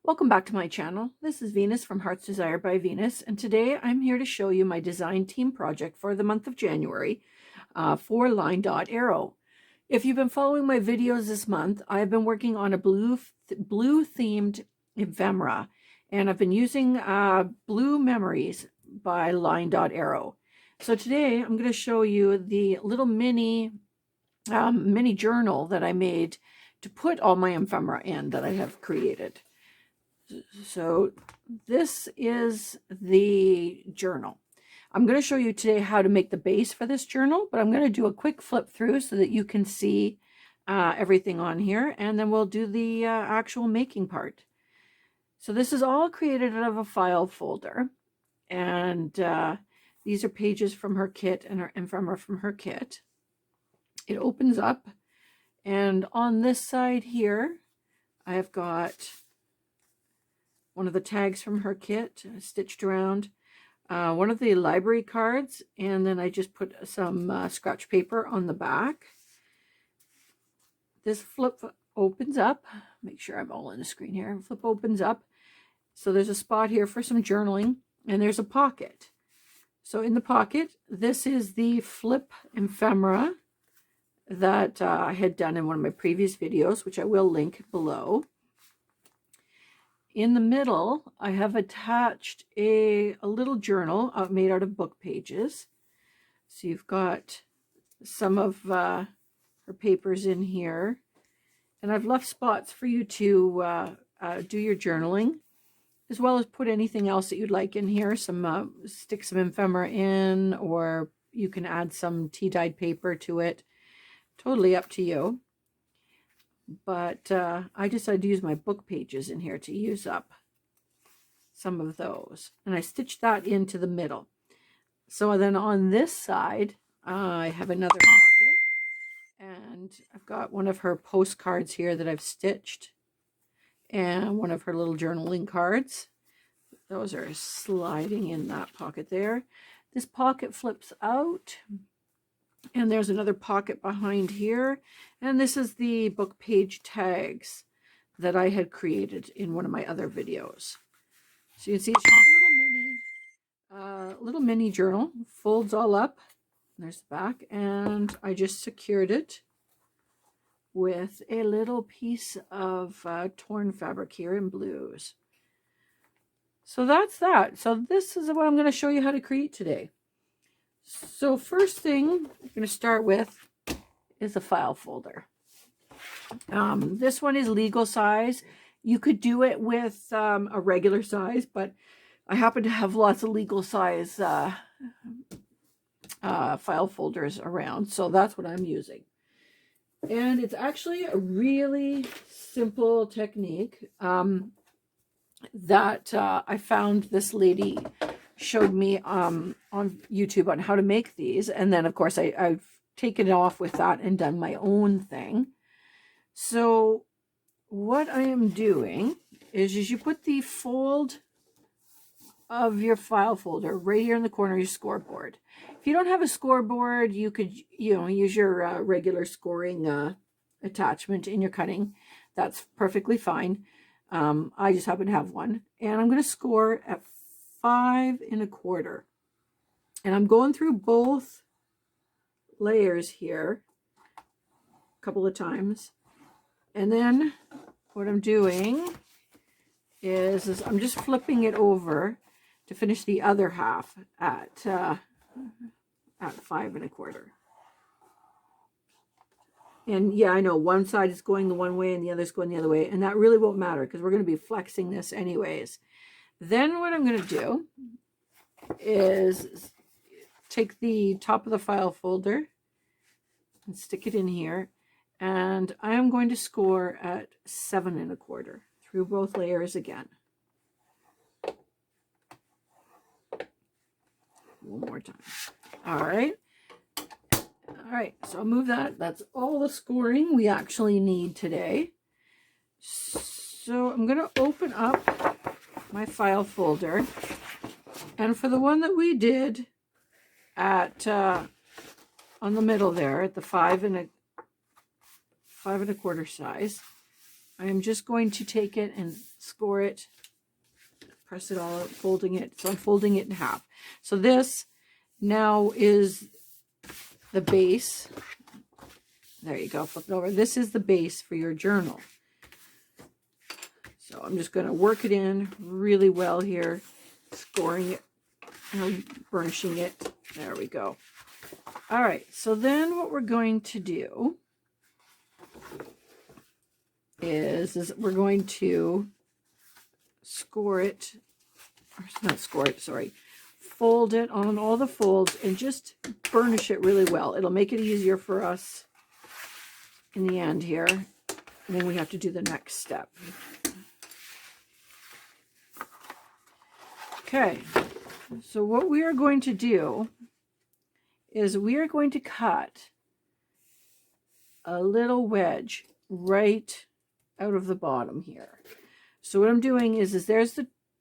Welcome back to my channel. This is Venus from Heart's Desire by Venus, and today I'm here to show you my design team project for the month of January for Line Dot Arrow. If you've been following my videos this month, I've been working on a blue themed ephemera, and I've been using Blue Memories by Line Dot Arrow. So today I'm going to show you the little mini journal that I made to put all my ephemera in that I have created. So this is the journal. I'm going to show you today how to make the base for this journal, but I'm going to do a quick flip through so that you can see everything on here, and then we'll do the actual making part. So this is all created out of a file folder, and these are pages from her kit and her ephemera from her kit. It opens up, and on this side here, I've got one of the tags from her kit stitched around, one of the library cards, and then I just put some scratch paper on the back. This flip opens up. Make sure I'm all in the screen here. Flip opens up. So there's a spot here for some journaling, and there's a pocket. So in the pocket, this is the flip ephemera that I had done in one of my previous videos, which I will link below. In the middle, I have attached a little journal made out of book pages. So you've got some of her papers in here. And I've left spots for you to do your journaling, as well as put anything else that you'd like in here. Stick some ephemera in, or you can add some tea-dyed paper to it. Totally up to you. But I decided to use my book pages in here to use up some of those. And I stitched that into the middle. So then on this side, I have another pocket. And I've got one of her postcards here that I've stitched. And one of her little journaling cards. Those are sliding in that pocket there. This pocket flips out. And there's another pocket behind here. And this is the book page tags that I had created in one of my other videos. So you can see it's a little mini journal. Folds all up. There's the back. And I just secured it with a little piece of torn fabric here in blues. So that's that. So this is what I'm going to show you how to create today. So first thing I'm going to start with is a file folder. This one is legal size. You could do it with a regular size, but I happen to have lots of legal size file folders around, so that's what I'm using. And it's actually a really simple technique that I found this lady showed me on YouTube on how to make these, and then of course I've taken it off with that and done my own thing. So what I am doing is you put the fold of your file folder right here in the corner of your scoreboard. If you don't have a scoreboard, you could use your regular scoring attachment in your cutting. That's perfectly fine. I just happen to have one, and I'm going to score at 5 1/4, and I'm going through both layers here a couple of times, and then what I'm doing is I'm just flipping it over to finish the other half at 5 1/4. And yeah, I know one side is going the one way and the other is going the other way, and that really won't matter because we're going to be flexing this anyways. Then what I'm going to do is take the top of the file folder and stick it in here, and I am going to score at 7 1/4 through both layers again. One more time. All right, so I'll move that. That's all the scoring we actually need today. So I'm going to open up my file folder, and for the one that we did at on the middle there at the 5 1/4 size, I am just going to take it and score it, press it all out, folding it. So I'm folding it in half. So this now is the base. There you go, flip it over. This is the base for your journal. So I'm just going to work it in really well here, scoring it, burnishing it. There we go. All right, so then what we're going to do is we're going to score it, or not score it, sorry, fold it on all the folds and just burnish it really well. It'll make it easier for us in the end here. And then we have to do the next step. Okay, so what we are going to do is we are going to cut a little wedge right out of the bottom here. So what I'm doing is there's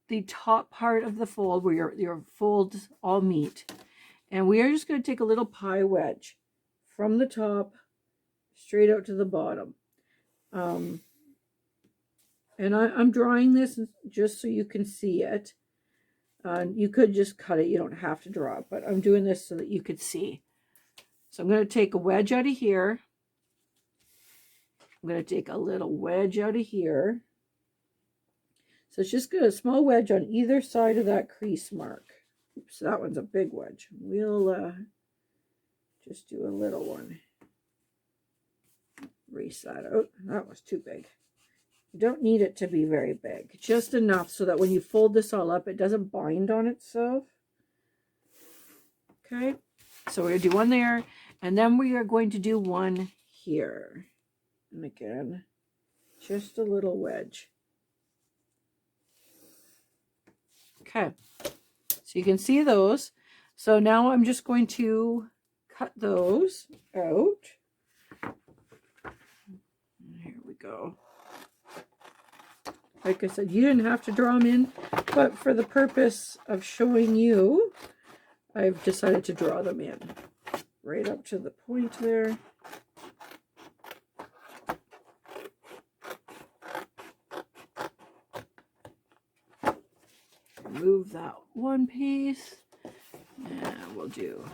the top part of the fold where your folds all meet. And we are just going to take a little pie wedge from the top straight out to the bottom. And I'm drawing this just so you can see it. You could just cut it. You don't have to draw it, but I'm doing this so that you could see. So I'm going to take a wedge out of here. I'm going to take a little wedge out of here. So it's just a small wedge on either side of that crease mark. Oops, that one's a big wedge. We'll just do a little one. Erase that out. That was too big. You don't need it to be very big. Just enough so that when you fold this all up, it doesn't bind on itself. Okay, so we're going to do one there, and then we are going to do one here. And again, just a little wedge. Okay, so you can see those. So now I'm just going to cut those out. Here we go. Like I said, you didn't have to draw them in, but for the purpose of showing you, I've decided to draw them in right up to the point there. Remove that one piece, and we'll do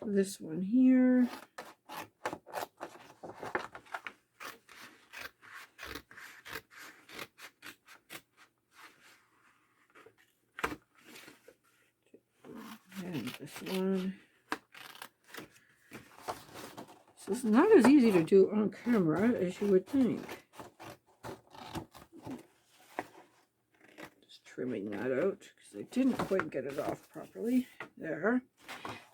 this one here. And this one. So it's not as easy to do on camera as you would think. Trimming that out because I didn't quite get it off properly. There.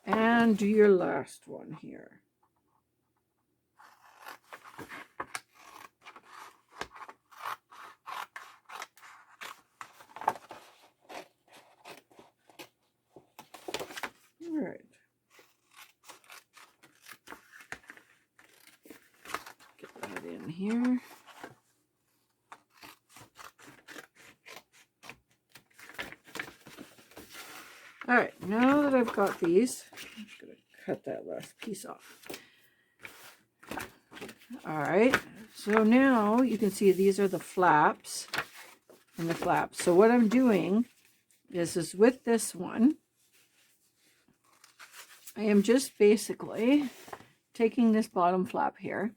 And do your last one here. All right. Get that in here. All right, now that I've got these, I'm just going to cut that last piece off. All right, so now you can see these are the flaps and the flaps. So what I'm doing is with this one, I am just basically taking this bottom flap here,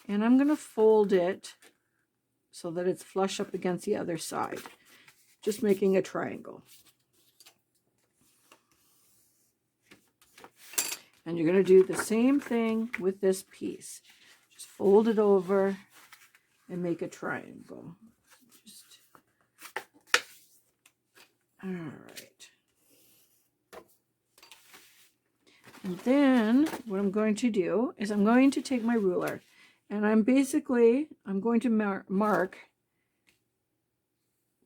and I'm going to fold it so that it's flush up against the other side, just making a triangle. And you're going to do the same thing with this piece. Just fold it over and make a triangle. All right. And then what I'm going to do is I'm going to take my ruler, and I'm going to mark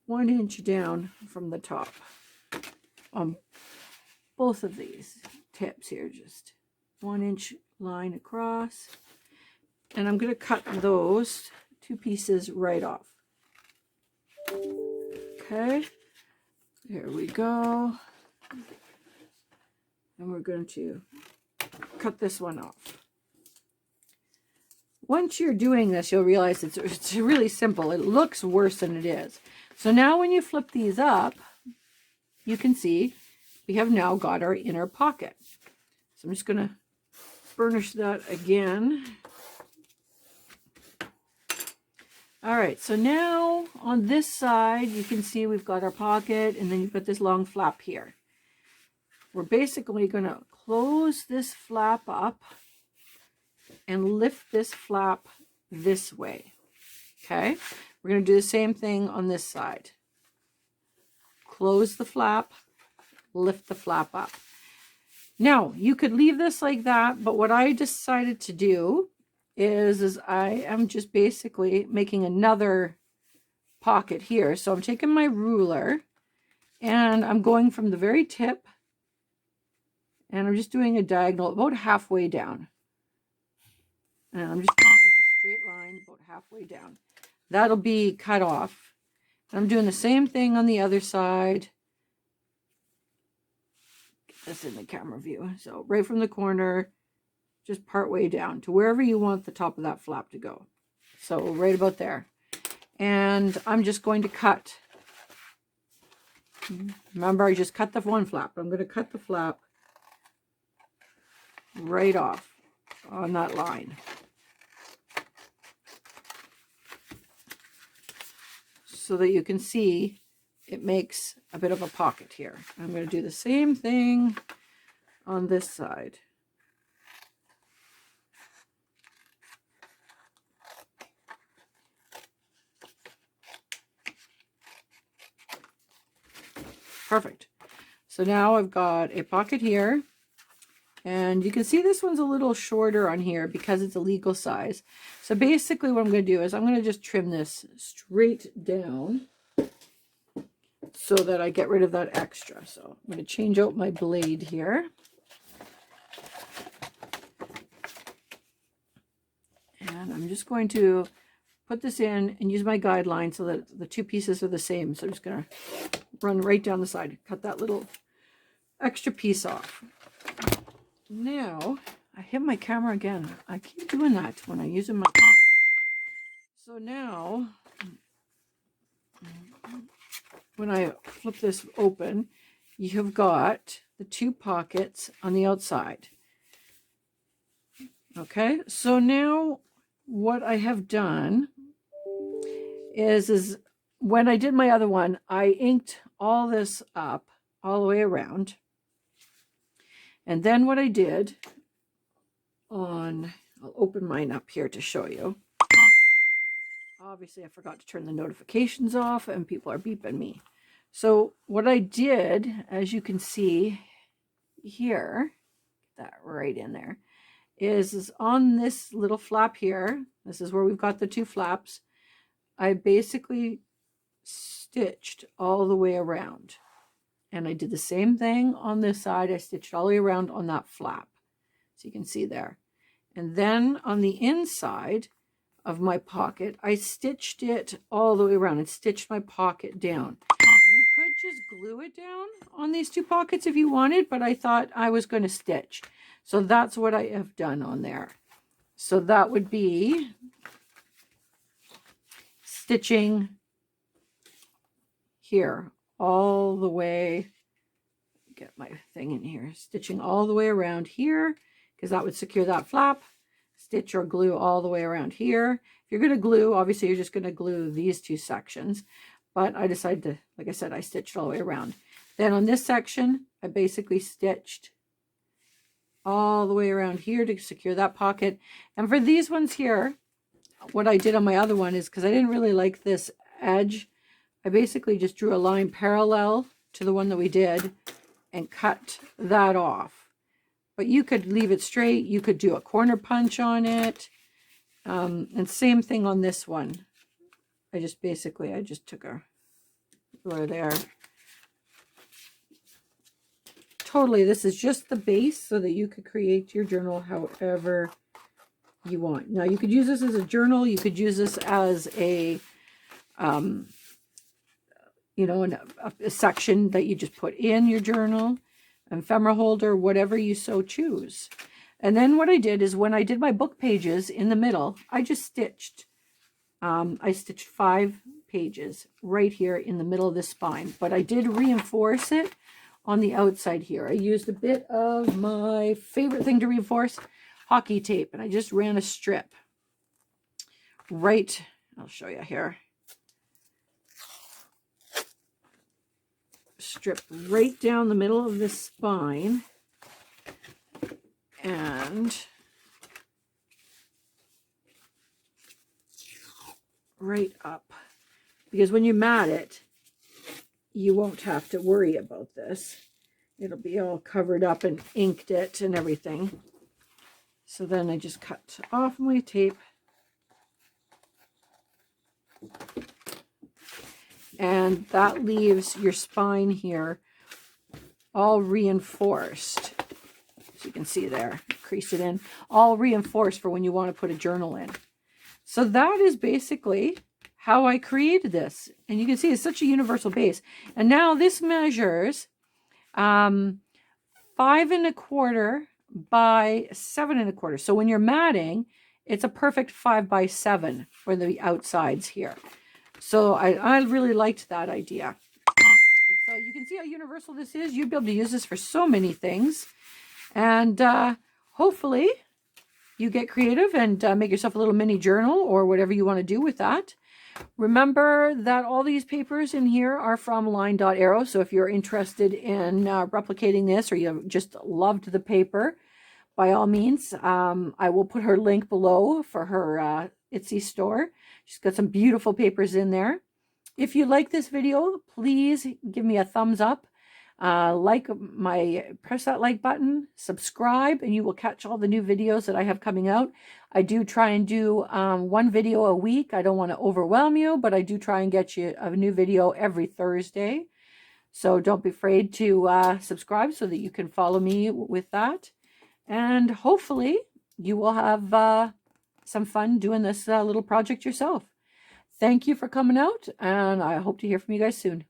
1 inch down from the top on both of these tips here, just 1 inch line across, and I'm going to cut those 2 pieces right off. Okay, there we go, and we're going to cut this one off. once you're doing this, you'll realize it's really simple. It looks worse than it is. So now when you flip these up, you can see we have now got our inner pocket. So I'm just going to burnish that again. All right, so now on this side, you can see we've got our pocket, and then you've got this long flap here. We're basically going to close this flap up and lift this flap this way. Okay, we're going to do the same thing on this side. Close the flap, lift the flap up. Now, you could leave this like that, but what I decided to do is I am just basically making another pocket here. So I'm taking my ruler and I'm going from the very tip and I'm just doing a diagonal about halfway down. And I'm just doing a straight line about halfway down. That'll be cut off. I'm doing the same thing on the other side. Get this in the camera view. So right from the corner, just part way down to wherever you want the top of that flap to go. So right about there. And I'm just going to cut. Remember, I just cut the one flap. I'm going to cut the flap right off on that line. So that you can see it makes a bit of a pocket here. I'm going to do the same thing on this side. Perfect. So now I've got a pocket here, and you can see this one's a little shorter on here because it's a legal size. So basically what I'm going to do is I'm going to just trim this straight down so that I get rid of that extra. So I'm going to change out my blade here. And I'm just going to put this in and use my guideline so that the two pieces are the same. So I'm just going to run right down the side, cut that little extra piece off. Now, I hit my camera again. I keep doing that when I'm using my camera. So now, when I flip this open, you have got the two pockets on the outside. Okay, so now what I have done is when I did my other one, I inked all this up all the way around. And then what I did I'll open mine up here to show you. Obviously, I forgot to turn the notifications off and people are beeping me. So what I did, as you can see here, get that right in there, is on this little flap here, this is where we've got the two flaps, I basically stitched all the way around. And I did the same thing on this side. I stitched all the way around on that flap. So you can see there. And then on the inside of my pocket, I stitched it all the way around and stitched my pocket down. You could just glue it down on these two pockets if you wanted, but I thought I was going to stitch. So that's what I have done on there. So that would be stitching here all the way, get my thing in here, stitching all the way around here, because that would secure that flap. Stitch or glue all the way around here. If you're going to glue, obviously you're just going to glue these two sections, but I decided to, like I said, I stitched all the way around. Then on this section, I basically stitched all the way around here to secure that pocket. And for these ones here, what I did on my other one is, because I didn't really like this edge, I basically just drew a line parallel to the one that we did and cut that off. But you could leave it straight. You could do a corner punch on it. And same thing on this one. I just took a ruler there. Totally, this is just the base so that you could create your journal however you want. Now, you could use this as a journal. You could use this as a you know, a section that you just put in your journal, an ephemera holder, whatever you so choose. And then what I did is when I did my book pages in the middle, I just stitched. I stitched 5 pages right here in the middle of the spine, but I did reinforce it on the outside here. I used a bit of my favorite thing to reinforce, hockey tape, and I just ran a strip right, I'll show you here, strip right down the middle of this spine and right up, because when you mat it, you won't have to worry about this. It'll be all covered up and inked it and everything. So then I just cut off my tape and that leaves your spine here all reinforced. So you can see there, crease it in, all reinforced for when you want to put a journal in. So that is basically how I created this. And you can see it's such a universal base. And now this measures 5 1/4 by 7 1/4. So when you're matting, it's a perfect 5 by 7 for the outsides here. So I really liked that idea. So you can see how universal this is. You'll be able to use this for so many things. And hopefully you get creative and make yourself a little mini journal or whatever you want to do with that. Remember that all these papers in here are from Line.Arrow. So if you're interested in replicating this or you just loved the paper, by all means, I will put her link below for her Etsy store. She's got some beautiful papers in there. If you like this video, please give me a thumbs up. Press that like button, subscribe, and you will catch all the new videos that I have coming out. I do try and do 1 video a week. I don't want to overwhelm you, but I do try and get you a new video every Thursday. So don't be afraid to subscribe so that you can follow me with that. And hopefully you will have some fun doing this little project yourself. Thank you for coming out, and I hope to hear from you guys soon.